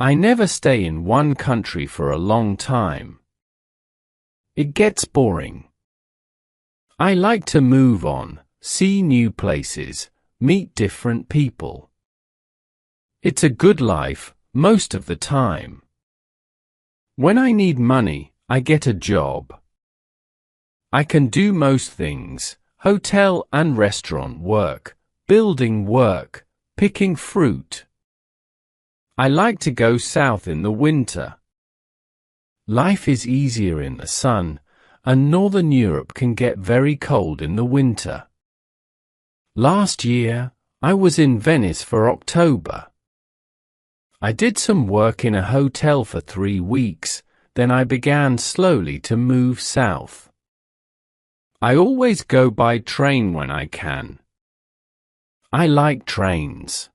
I never stay in one country for a long time. It gets boring. I like to move on, see new places, meet different people. It's a good life, most of the time. When I need money, I get a job. I can do most things: hotel and restaurant work, building work, picking fruit. I like to go south in the winter. Life is easier in the sun, and Northern Europe can get very cold in the winter. Last year, I was in Venice for October. I did some work in a hotel for 3 weeks, then I began slowly to move south. I always go by train when I can. I like trains.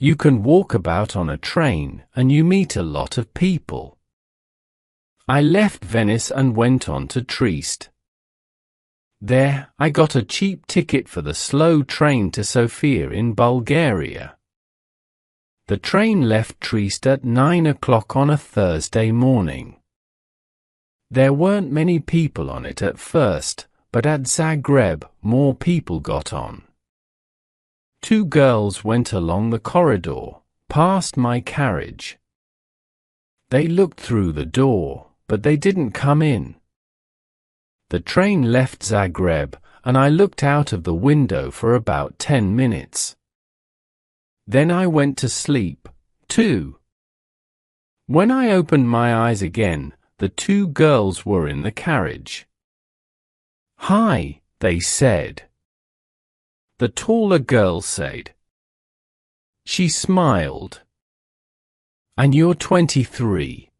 You can walk about on a train and you meet a lot of people. I left Venice and went on to Trieste. There, I got a cheap ticket for the slow train to Sofia in Bulgaria. The train left Trieste at 9 o'clock on a Thursday morning. There weren't many people on it at first, but at Zagreb, more people got on. 2 girls went along the corridor, past my carriage. They looked through the door, but they didn't come in. The train left Zagreb, and I looked out of the window for about 10 minutes. Then I went to sleep, too. When I opened my eyes again, the 2 girls were in the carriage. "Hi," they said. The taller girl said. She smiled. "And you're 23.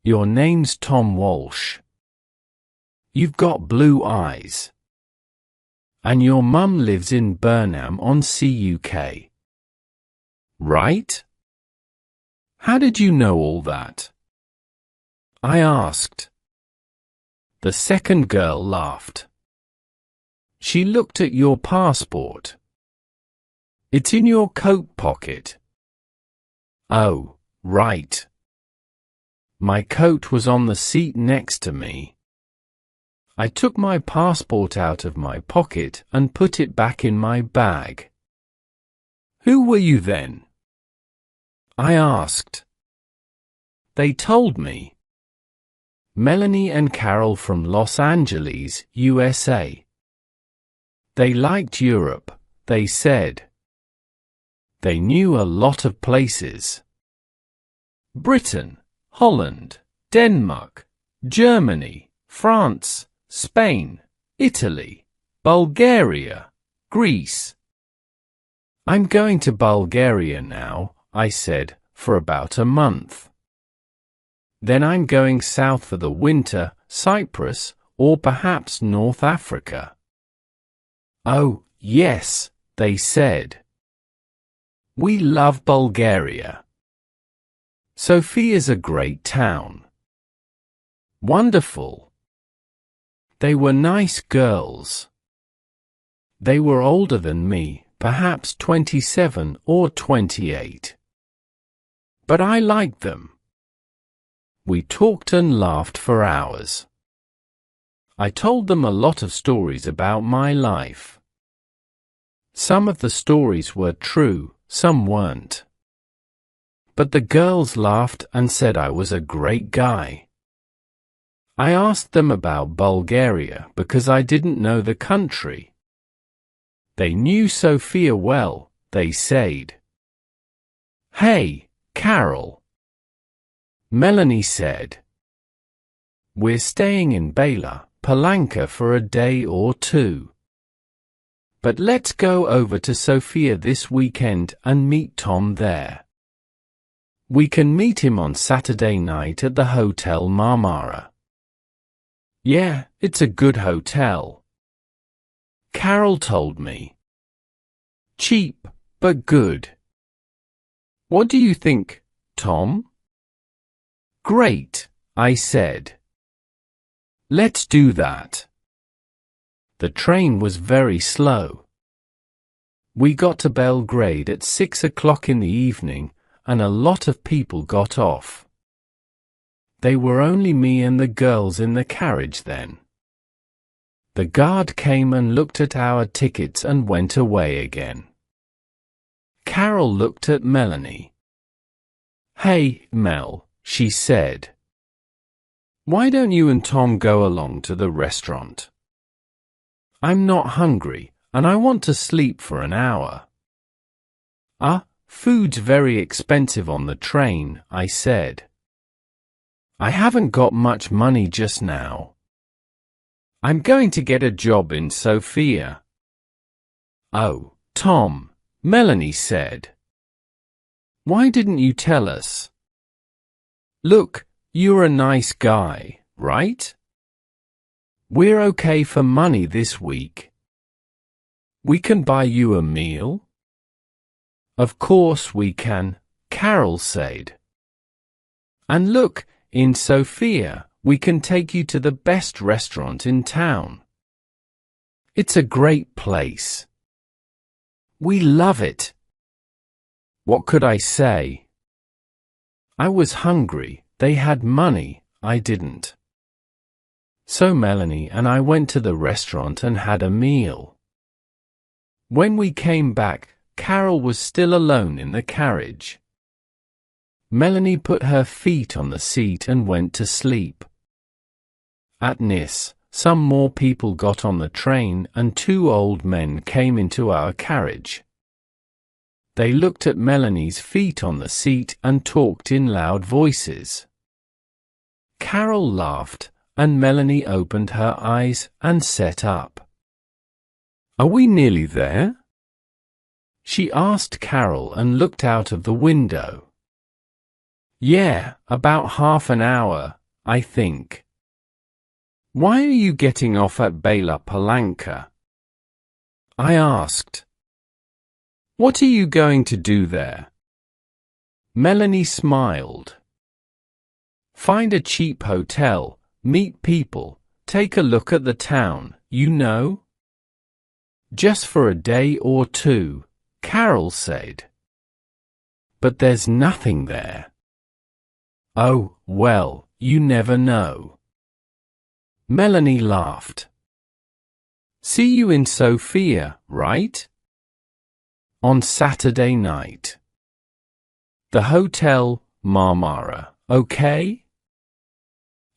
Your name's Tom Walsh. You've got blue eyes. And your mum lives in Burnham on CUK. Right? How did you know all that?" I asked. The second girl laughed. She looked at your passport. "It's in your coat pocket." "Oh, right." My coat was on the seat next to me. I took my passport out of my pocket and put it back in my bag. "Who were you then?" I asked. They told me. Melanie and Carol from Los Angeles, USA. They liked Europe, they said. They knew a lot of places. Britain, Holland, Denmark, Germany, France, Spain, Italy, Bulgaria, Greece. "I'm going to Bulgaria now," I said, "for about a month. Then I'm going south for the winter, Cyprus, or perhaps North Africa." "Oh, yes," they said. "We love Bulgaria. Sofia's a great town." Wonderful. They were nice girls. They were older than me, perhaps 27 or 28. But I liked them. We talked and laughed for hours. I told them a lot of stories about my life. Some of the stories were true, some weren't. But the girls laughed and said I was a great guy. I asked them about Bulgaria because I didn't know the country. They knew Sofia well, they said. "Hey, Carol," Melanie said. "We're staying in Bela, Palanca for a day or 2. But let's go over to Sofia this weekend and meet Tom there. We can meet him on Saturday night at the Hotel Marmara." "Yeah, it's a good hotel," Carol told me. "Cheap, but good. What do you think, Tom?" "Great," I said. "Let's do that." The train was very slow. We got to Belgrade at 6 o'clock in the evening, and a lot of people got off. They were only me and the girls in the carriage then. The guard came and looked at our tickets and went away again. Carol looked at Melanie. "Hey, Mel," she said. "Why don't you and Tom go along to the restaurant? I'm not hungry, and I want to sleep for an hour." Food's very expensive on the train," I said. "I haven't got much money just now. I'm going to get a job in Sofia." "Oh, Tom," Melanie said. "Why didn't you tell us? Look, you're a nice guy, right? We're okay for money this week. We can buy you a meal?" "Of course we can," Carol said. "And look, in Sofia, we can take you to the best restaurant in town. It's a great place. We love it." What could I say? I was hungry, they had money, I didn't. So Melanie and I went to the restaurant and had a meal. When we came back, Carol was still alone in the carriage. Melanie put her feet on the seat and went to sleep. At Nice, some more people got on the train and 2 old men came into our carriage. They looked at Melanie's feet on the seat and talked in loud voices. Carol laughed, and Melanie opened her eyes and sat up. "Are we nearly there?" she asked Carol and looked out of the window. "Yeah, about half an hour, I think." "Why are you getting off at Bela Palanca?" I asked. "What are you going to do there?" Melanie smiled. "Find a cheap hotel, meet people, take a look at the town, you know? Just for a day or 2, Carol said. "But there's nothing there." "Oh, well, you never know." Melanie laughed. "See you in Sofia, right? On Saturday night. The Hotel Marmara, okay?"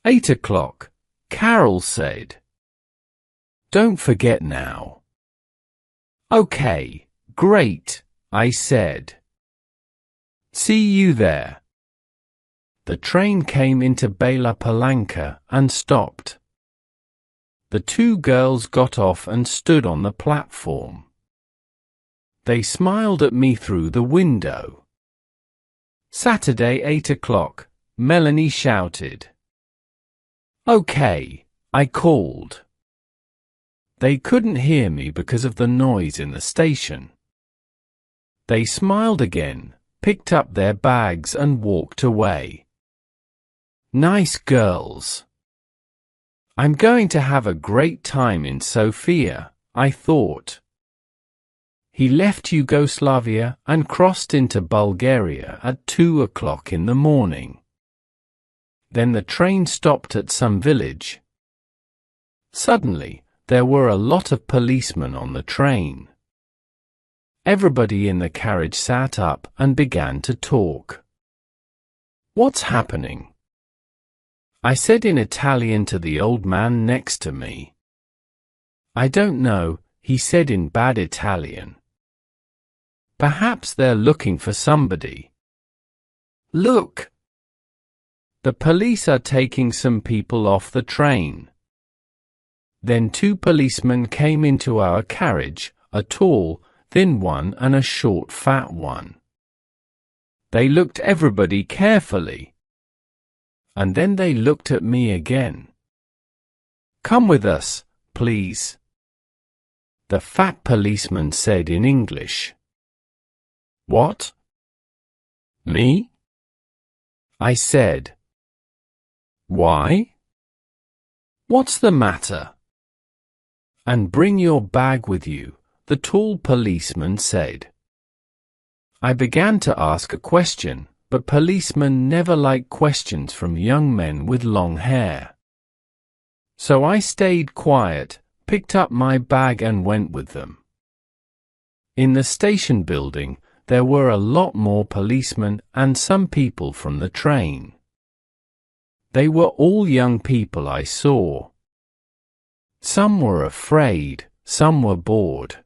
8 o'clock, Carol said. "Don't forget now." "Okay, great," I said. "See you there." The train came into Bela Palanca and stopped. The 2 girls got off and stood on the platform. They smiled at me through the window. "Saturday 8 o'clock," Melanie shouted. "Okay," I called. They couldn't hear me because of the noise in the station. They smiled again, picked up their bags and walked away. Nice girls. I'm going to have a great time in Sofia, I thought. He left Yugoslavia and crossed into Bulgaria at 2 o'clock in the morning. Then the train stopped at some village. Suddenly, there were a lot of policemen on the train. Everybody in the carriage sat up and began to talk. "What's happening?" I said in Italian to the old man next to me. "I don't know," he said in bad Italian. "Perhaps they're looking for somebody. Look! The police are taking some people off the train." Then 2 policemen came into our carriage, a tall, thin one and a short, fat one. They looked everybody carefully. And then they looked at me again. "Come with us, please," the fat policeman said in English. "What? Me?" I said. "Why? What's the matter?" "And bring your bag with you," the tall policeman said. I began to ask a question, but policemen never like questions from young men with long hair. So I stayed quiet, picked up my bag and went with them. In the station building, there were a lot more policemen and some people from the train. They were all young people I saw. Some were afraid, some were bored.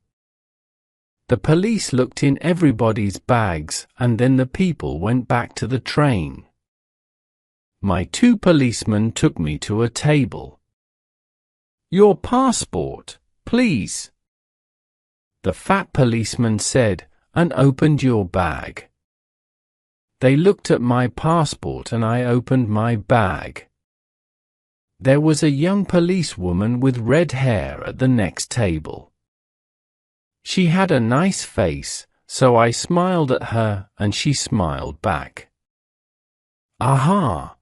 The police looked in everybody's bags and then the people went back to the train. My 2 policemen took me to a table. "Your passport, please," the fat policeman said, and opened your bag. They looked at my passport and I opened my bag. There was a young policewoman with red hair at the next table. She had a nice face, so I smiled at her and she smiled back. "Aha!"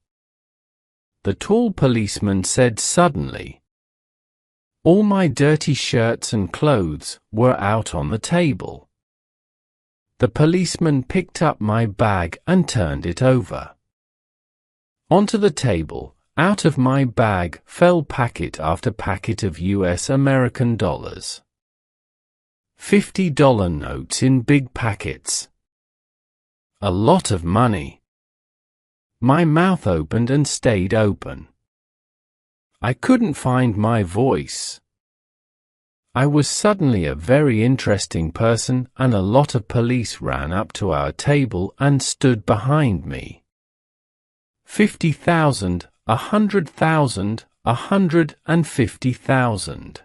the tall policeman said suddenly. All my dirty shirts and clothes were out on the table. The policeman picked up my bag and turned it over. Onto the table, out of my bag, fell packet after packet of US American dollars. $50 notes in big packets. A lot of money. My mouth opened and stayed open. I couldn't find my voice. I was suddenly a very interesting person and a lot of police ran up to our table and stood behind me. 50,000, 100,000, 150,000.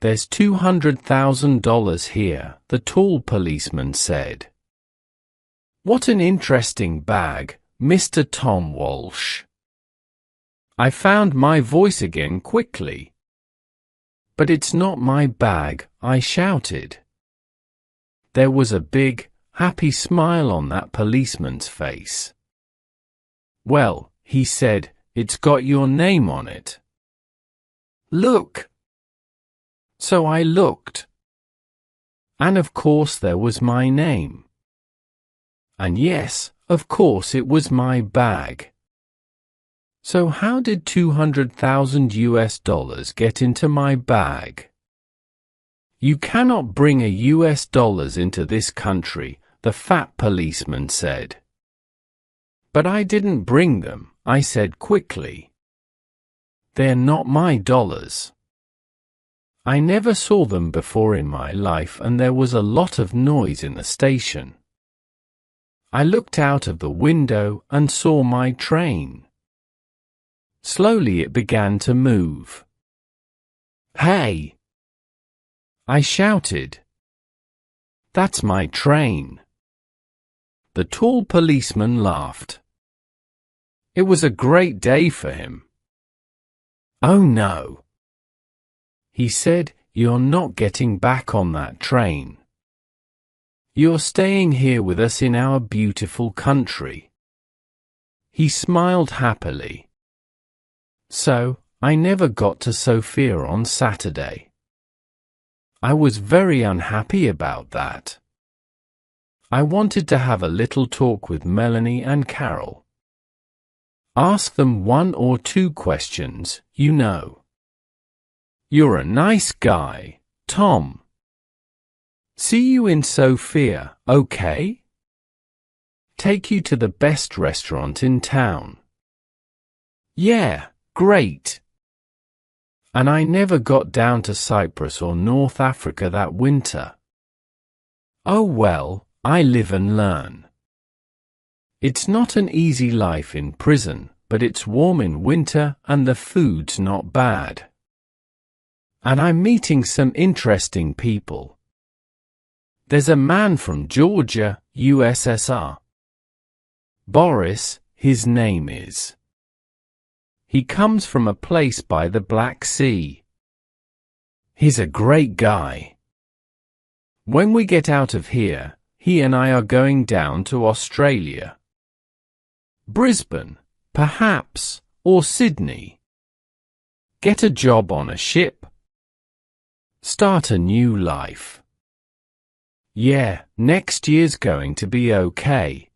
"There's $200,000 here," the tall policeman said. "What an interesting bag, Mr. Tom Walsh." I found my voice again quickly. "But it's not my bag," I shouted. There was a big, happy smile on that policeman's face. "Well," he said, "it's got your name on it. Look." So I looked. And of course there was my name. And yes, of course it was my bag. So how did $200,000 get into my bag? "You cannot bring US dollars into this country," the fat policeman said. "But I didn't bring them," I said quickly. "They're not my dollars. I never saw them before in my life and there was a lot of noise in the station. I looked out of the window and saw my train. Slowly it began to move. Hey! I shouted. That's my train. The tall policeman laughed. It was a great day for him. Oh no! He said, you're not getting back on that train. You're staying here with us in our beautiful country. He smiled happily. So, I never got to Sofia on Saturday. I was very unhappy about that. I wanted to have a little talk with Melanie and Carol. Ask them 1 or 2 questions, you know. You're a nice guy, Tom. See you in Sofia, okay? Take you to the best restaurant in town. Yeah, great. And I never got down to Cyprus or North Africa that winter. Oh well, I live and learn. It's not an easy life in prison, but it's warm in winter and the food's not bad. And I'm meeting some interesting people. There's a man from Georgia, USSR. Boris, his name is. He comes from a place by the Black Sea. He's a great guy. When we get out of here, he and I are going down to Australia. Brisbane, perhaps, or Sydney. Get a job on a ship. Start a new life. Yeah, next year's going to be okay.